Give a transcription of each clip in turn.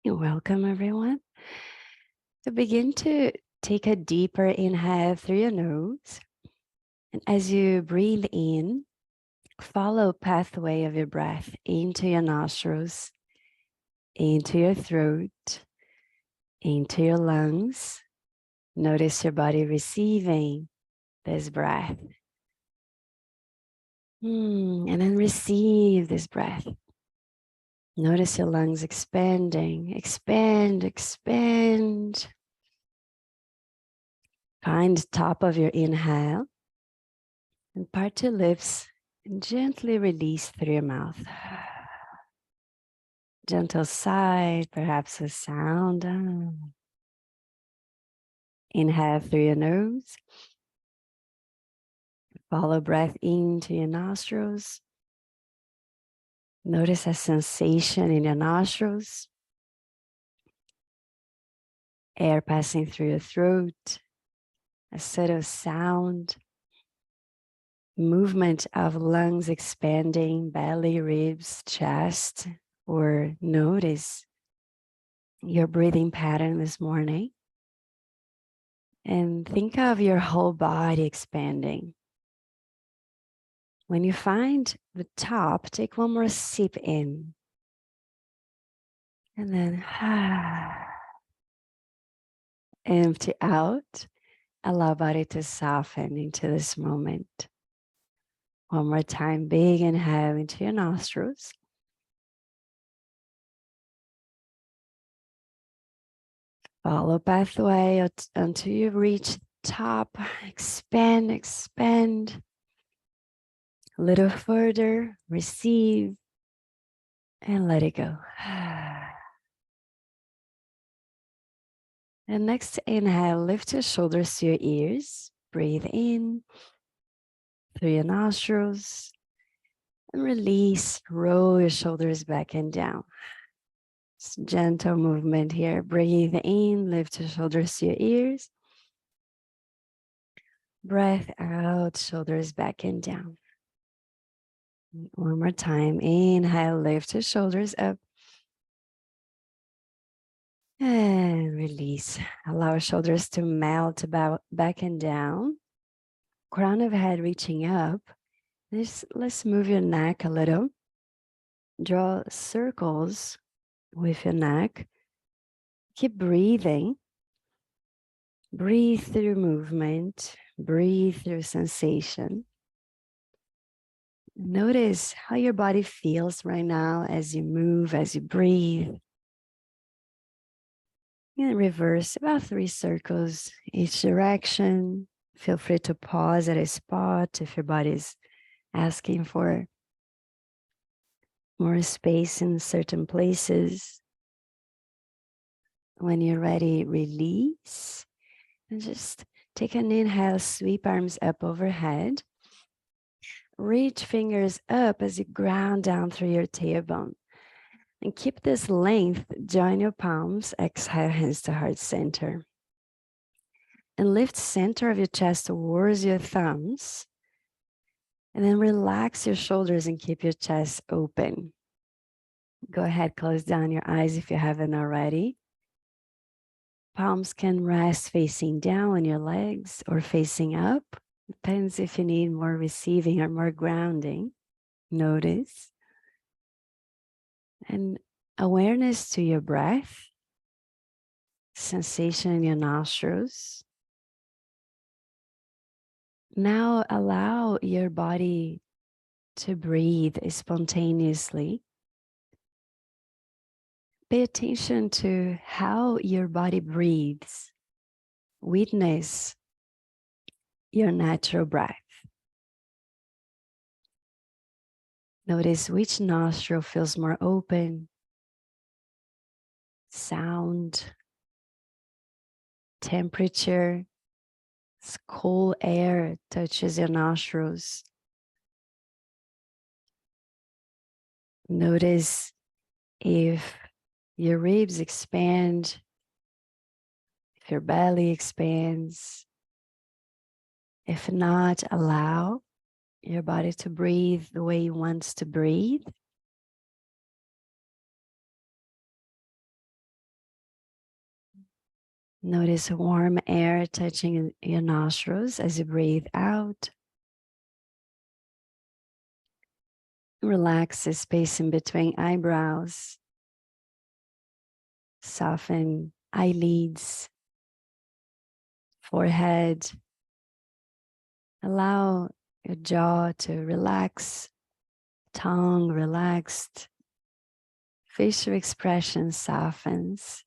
Welcome, everyone. So begin to take a deeper inhale through your nose. And as you breathe in, follow pathway of your breath into your nostrils, into your throat, into your lungs. Notice your body receiving this breath. And then receive this breath. Notice your lungs expanding. Expand, expand. Find the top of your inhale and part your lips and gently release through your mouth. Gentle sigh, perhaps a sound. Inhale through your nose. Follow breath into your nostrils. Notice a sensation in your nostrils. Air passing through your throat. A subtle sound. Movement of lungs expanding, belly, ribs, chest, or notice your breathing pattern this morning. And think of your whole body expanding. When you find the top, take one more sip in. And then empty out. Allow body to soften into this moment. One more time, big inhale into your nostrils. Follow pathway until you reach top. Expand, expand. A little further, receive, and let it go. And next inhale, lift your shoulders to your ears. Breathe in through your nostrils. And release, roll your shoulders back and down. It's gentle movement here. Breathe in, lift your shoulders to your ears. Breath out, shoulders back and down. One more time. Inhale, lift your shoulders up. And release. Allow your shoulders to melt about back and down. Crown of head reaching up. Let's move your neck a little. Draw circles with your neck. Keep breathing. Breathe through movement. Breathe through sensation. Notice how your body feels right now as you move, as you breathe. And reverse about 3 circles each direction. Feel free to pause at a spot if your body is asking for more space in certain places. When you're ready, release. And just take an inhale, sweep arms up overhead. Reach fingers up as you ground down through your tailbone. And keep this length, join your palms, exhale, hands to heart center. And lift center of your chest towards your thumbs. And then relax your shoulders and keep your chest open. Go ahead, close down your eyes if you haven't already. Palms can rest facing down on your legs or facing up. Depends if you need more receiving or more grounding. Notice. And awareness to your breath. Sensation in your nostrils. Now allow your body to breathe spontaneously. Pay attention to how your body breathes. Witness your natural breath. Notice which nostril feels more open. Sound, temperature, cool air touches your nostrils. Notice if your ribs expand, if your belly expands. If not, allow your body to breathe the way it wants to breathe. Notice warm air touching your nostrils as you breathe out. Relax the space in between eyebrows. Soften eyelids, forehead. Allow your jaw to relax, tongue relaxed, facial expression softens,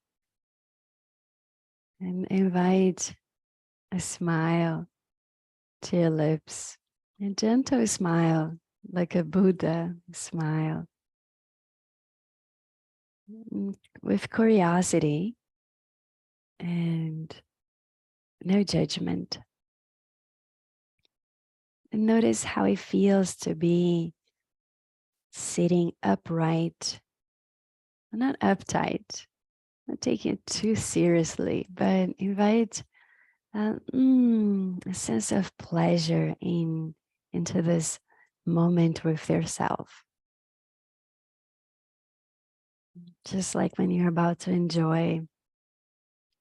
and invite a smile to your lips, a gentle smile like a Buddha smile, with curiosity and no judgment. And notice how it feels to be sitting upright, not uptight, not taking it too seriously, but invite a sense of pleasure into this moment with yourself. Just like when you're about to enjoy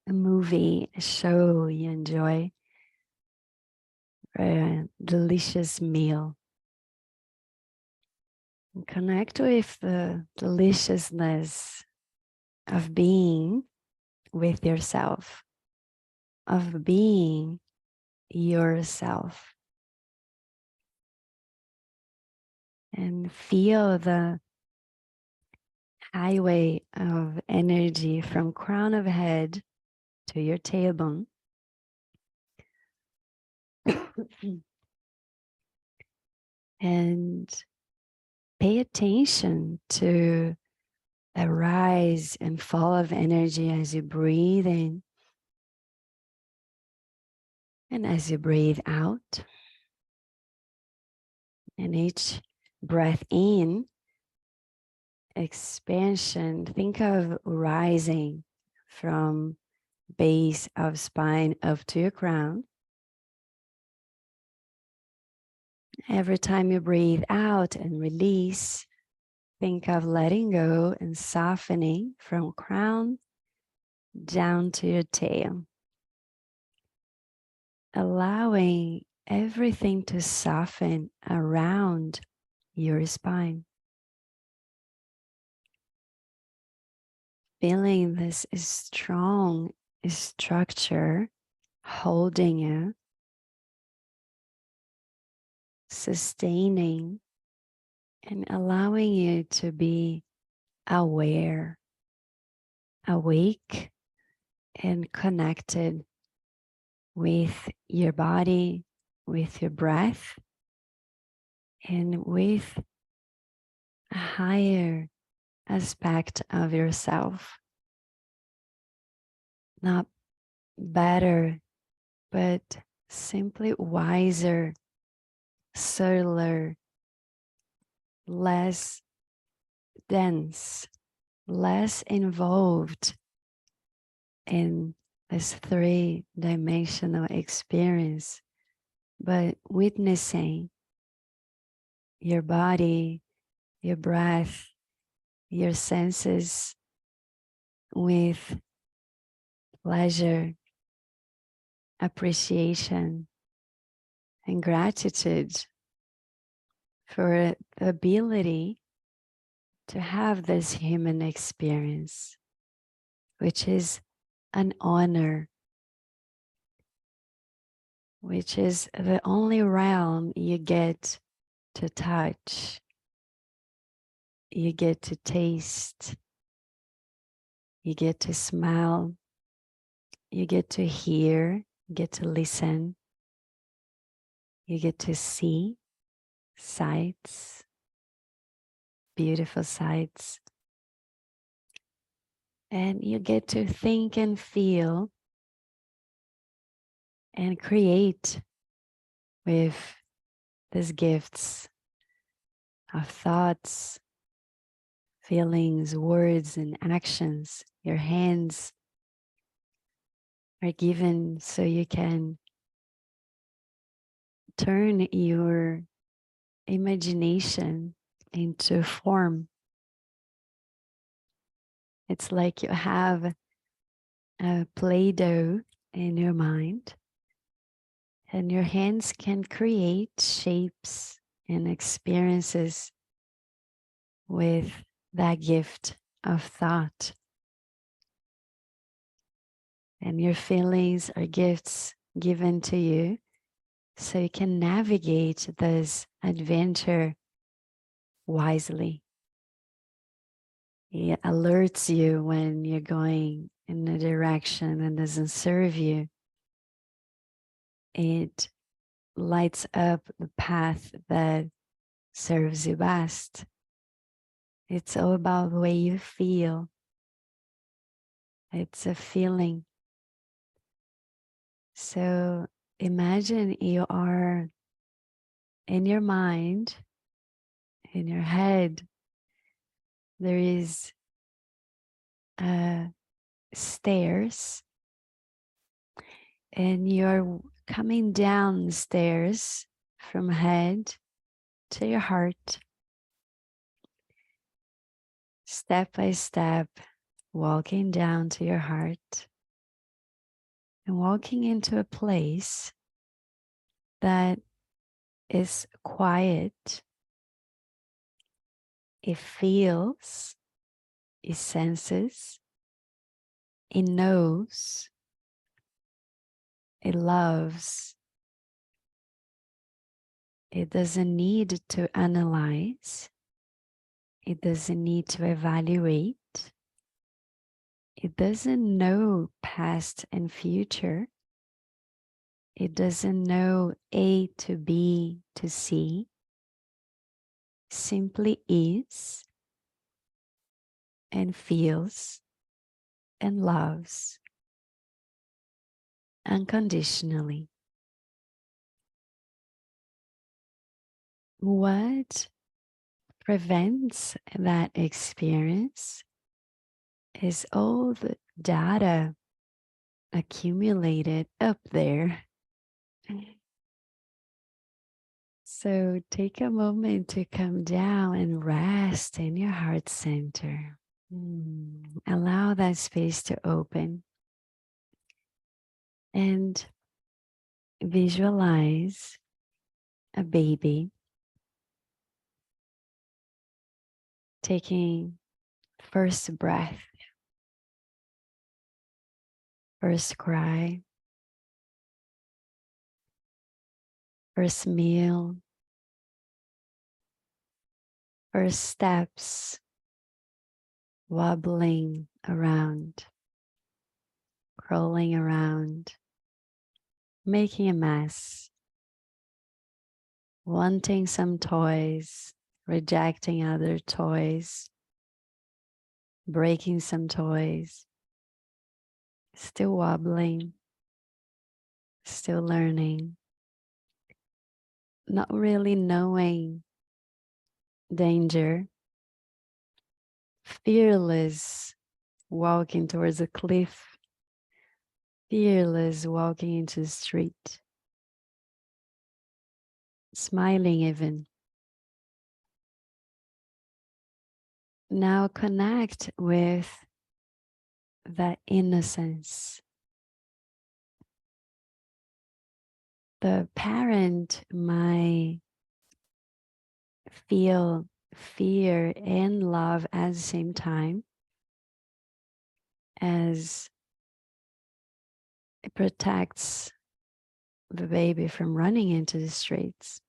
a movie, a show you enjoy, or a delicious meal. And connect with the deliciousness of being with yourself, of being yourself. And feel the highway of energy from crown of head to your tailbone. And pay attention to a rise and fall of energy as you breathe in and as you breathe out. And each breath in, expansion, think of rising from base of spine up to your crown. Every time you breathe out and release, think of letting go and softening from crown down to your tail. Allowing everything to soften around your spine. Feeling this strong structure holding you, sustaining, and allowing you to be aware, awake, and connected with your body, with your breath, and with a higher aspect of yourself. Not better, but simply wiser, subtler, less dense, less involved in this three-dimensional experience, but witnessing your body, your breath, your senses with pleasure, appreciation, and gratitude for the ability to have this human experience, which is an honor, which is the only realm you get to touch, you get to taste, you get to smell, you get to hear, you get to listen, you get to see sights, beautiful sights, and you get to think and feel and create with these gifts of thoughts, feelings, words, and actions. Your hands are given so you can turn your imagination into form. It's like you have a Play-Doh in your mind, and your hands can create shapes and experiences with that gift of thought. And your feelings are gifts given to you so you can navigate this adventure wisely. It alerts you when you're going in a direction that doesn't serve you. It lights up the path that serves you best. It's all about the way you feel. It's a feeling. So imagine you are in your mind, in your head, there is stairs, and you're coming down the stairs from head to your heart, step by step, walking down to your heart and walking into a place that is quiet. It feels, it senses, it knows, it loves. It doesn't need to analyze. It doesn't need to evaluate. It doesn't know past and future. It doesn't know A to B to C. Simply is and feels and loves unconditionally. What prevents that experience is all the data accumulated up there. So take a moment to come down and rest in your heart center. Allow that space to open and visualize a baby taking first breath, first cry, first meal, first steps, wobbling around, crawling around, making a mess, wanting some toys, rejecting other toys, breaking some toys, still wobbling, still learning, not really knowing danger, fearless, walking towards a cliff, fearless, walking into the street, smiling even. Now connect with that innocence. The parent might feel fear and love at the same time as it protects the baby from running into the streets.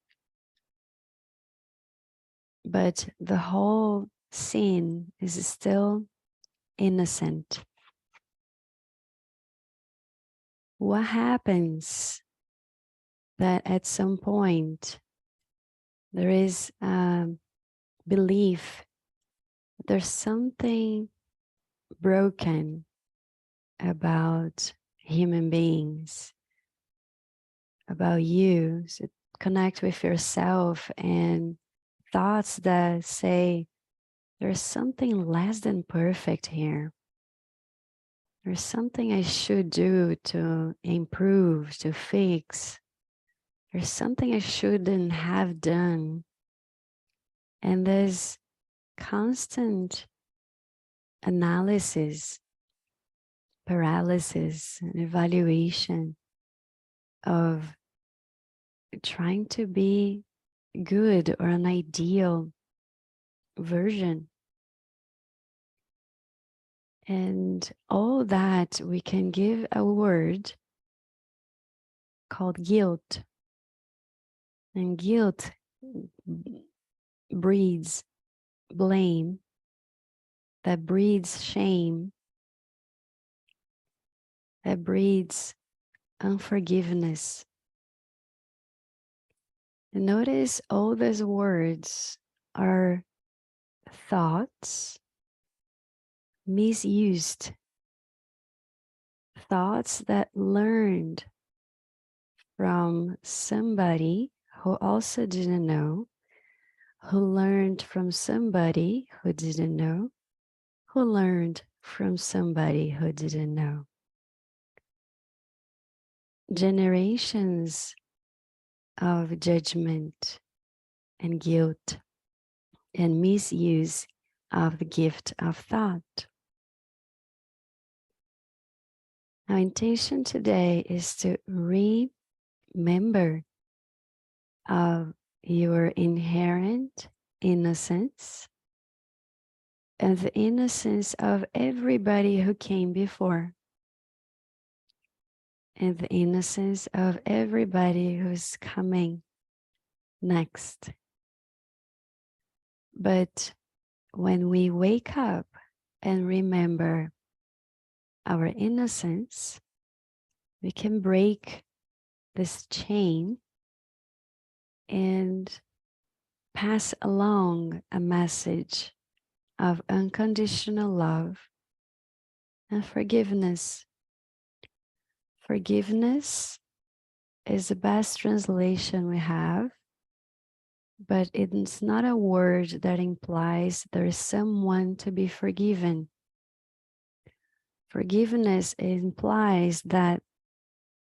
But the whole scene is still innocent. What happens that at some point there is a belief that there's something broken about human beings, about you. So connect with yourself and thoughts that say there's something less than perfect here. There's something I should do to improve, to fix. There's something I shouldn't have done. And there's constant analysis paralysis, an evaluation of trying to be good or an ideal version. And all that we can give a word called guilt. And guilt breeds blame, that breeds shame, that breeds unforgiveness. And notice all those words are thoughts, misused thoughts that learned from somebody who also didn't know, who learned from somebody who didn't know, who learned from somebody who didn't know. Generations of judgment and guilt and misuse of the gift of thought. Our intention today is to remember of your inherent innocence and the innocence of everybody who came before, and the innocence of everybody who's coming next. But when we wake up and remember our innocence, we can break this chain and pass along a message of unconditional love and forgiveness. Forgiveness is the best translation we have, but it's not a word that implies there is someone to be forgiven. Forgiveness implies that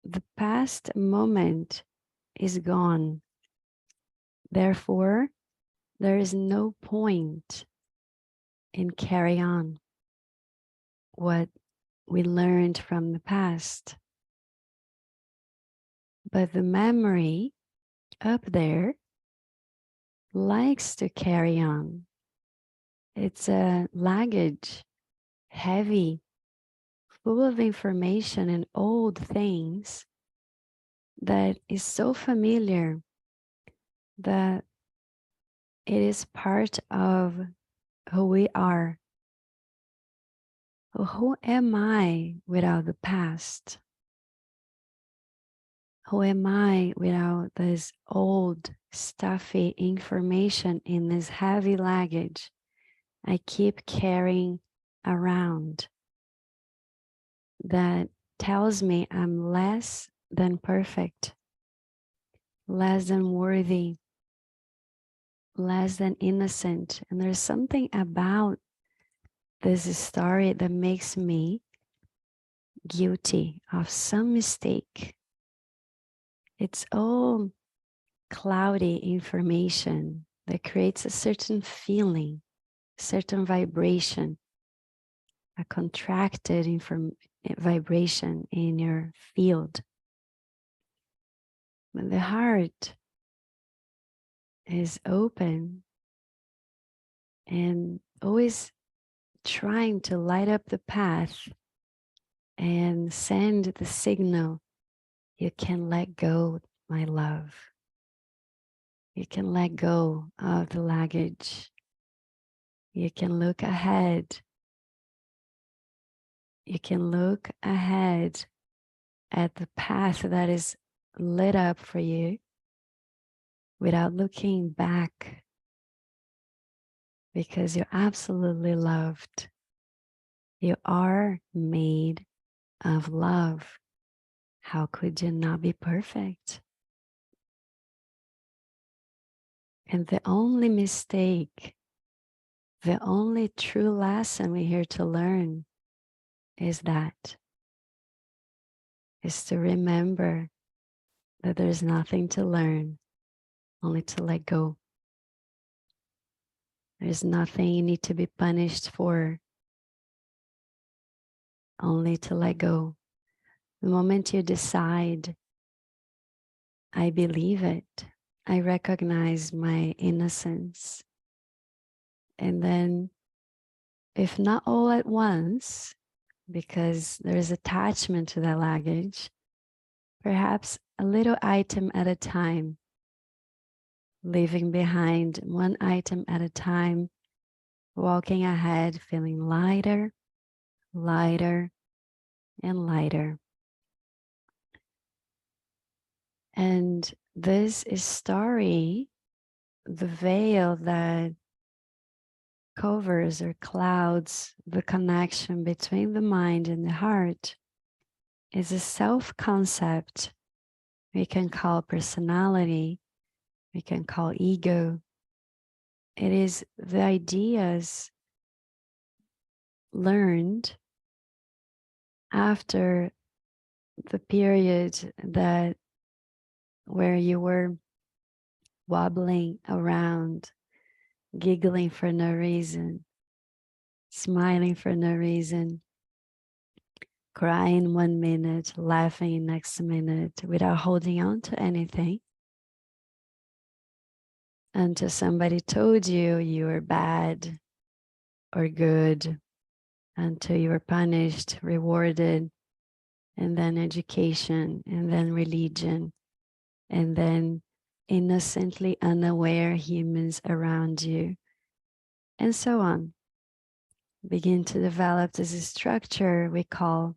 the past moment is gone. Therefore, there is no point in carry on what we learned from the past. But the memory up there likes to carry on. It's a luggage, heavy, full of information and old things that is so familiar that it is part of who we are. Who am I without the past? Who am I without this old, stuffy information in this heavy luggage I keep carrying around that tells me I'm less than perfect, less than worthy, less than innocent? And there's something about this story that makes me guilty of some mistake. It's all cloudy information that creates a certain feeling, certain vibration, a contracted vibration in your field. When the heart is open and always trying to light up the path and send the signal, you can let go, my love. You can let go of the luggage. You can look ahead. You can look ahead at the path that is lit up for you without looking back, because you're absolutely loved. You are made of love. How could you not be perfect? And the only mistake, the only true lesson we're here to learn is to remember that there's nothing to learn, only to let go. There's nothing you need to be punished for, only to let go. The moment you decide, I believe it, I recognize my innocence. And then, if not all at once, because there is attachment to that luggage, perhaps a little item at a time, leaving behind one item at a time, walking ahead, feeling lighter, lighter, and lighter. And this is story, the veil that covers or clouds the connection between the mind and the heart, is a self-concept we can call personality, we can call ego. It is the ideas learned after the period that where you were wobbling around, giggling for no reason, smiling for no reason, crying 1 minute, laughing next minute without holding on to anything, until somebody told you you were bad or good, until you were punished, rewarded, and then education, and then religion, and then innocently unaware humans around you, and so on. Begin to develop this structure we call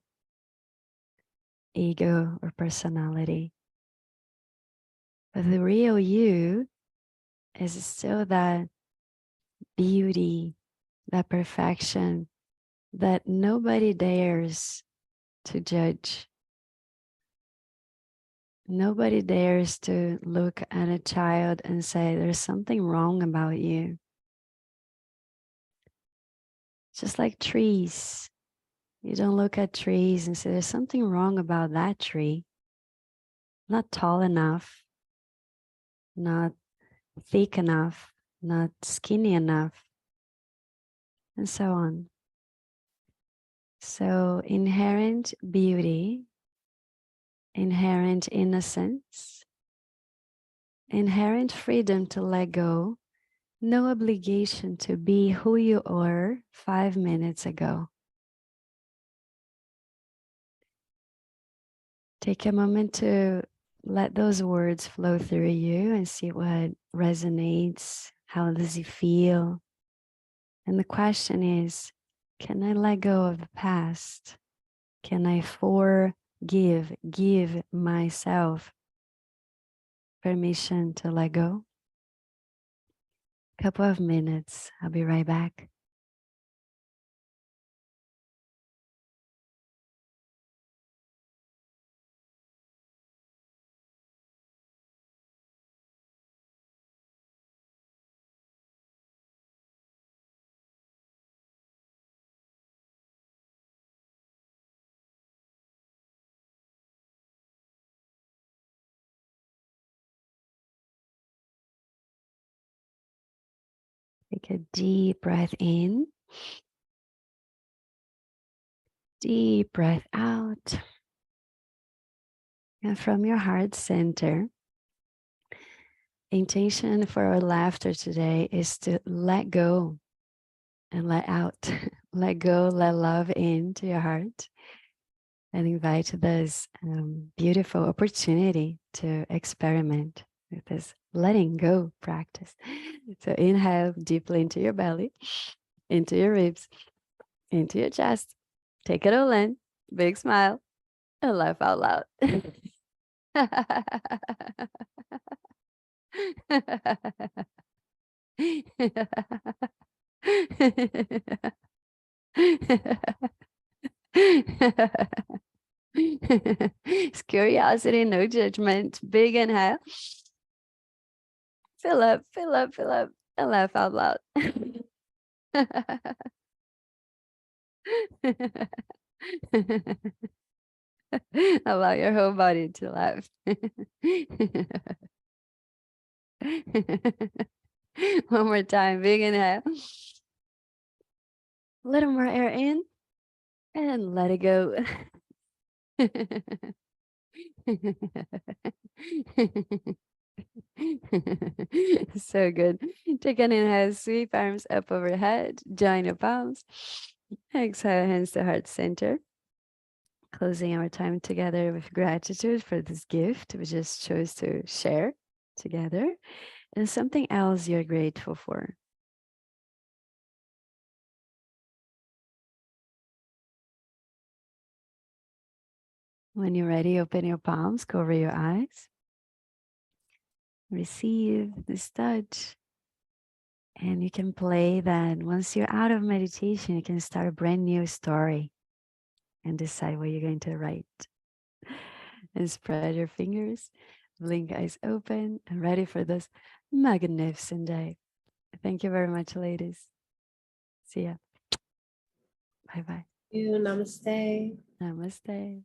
ego or personality. But the real you is still that beauty, that perfection that nobody dares to judge. Nobody dares to look at a child and say, there's something wrong about you. Just like trees. You don't look at trees and say, there's something wrong about that tree. Not tall enough, not thick enough, not skinny enough, and so on. So inherent beauty, inherent innocence, inherent freedom to let go, no obligation to be who you were 5 minutes ago. Take a moment to let those words flow through you and see what resonates. How does it feel? And the question is, can I let go of the past? Can I give myself permission to let go? Couple of minutes. I'll be right back. Take a deep breath in. Deep breath out. And from your heart center, intention for our laughter today is to let go and let out. Let go, let love into your heart, and invite this beautiful opportunity to experiment with this letting go practice. So inhale deeply into your belly, into your ribs, into your chest. Take it all in, big smile, and laugh out loud. It's curiosity, no judgment. Big inhale. Fill up, fill up, fill up, and laugh out loud. Allow your whole body to laugh. One more time, big inhale. A little more air in. And let it go. So good. Take an inhale, sweep arms up overhead, join your palms. Exhale, hands to heart center. Closing our time together with gratitude for this gift we just chose to share together, and something else you're grateful for. When you're ready, open your palms, cover your eyes. Receive this touch. And you can play that. Once you're out of meditation, you can start a brand new story and decide what you're going to write. And spread your fingers, blink eyes open, and ready for this magnificent day. Thank you very much, ladies. See ya. Bye-bye. You, namaste. Namaste.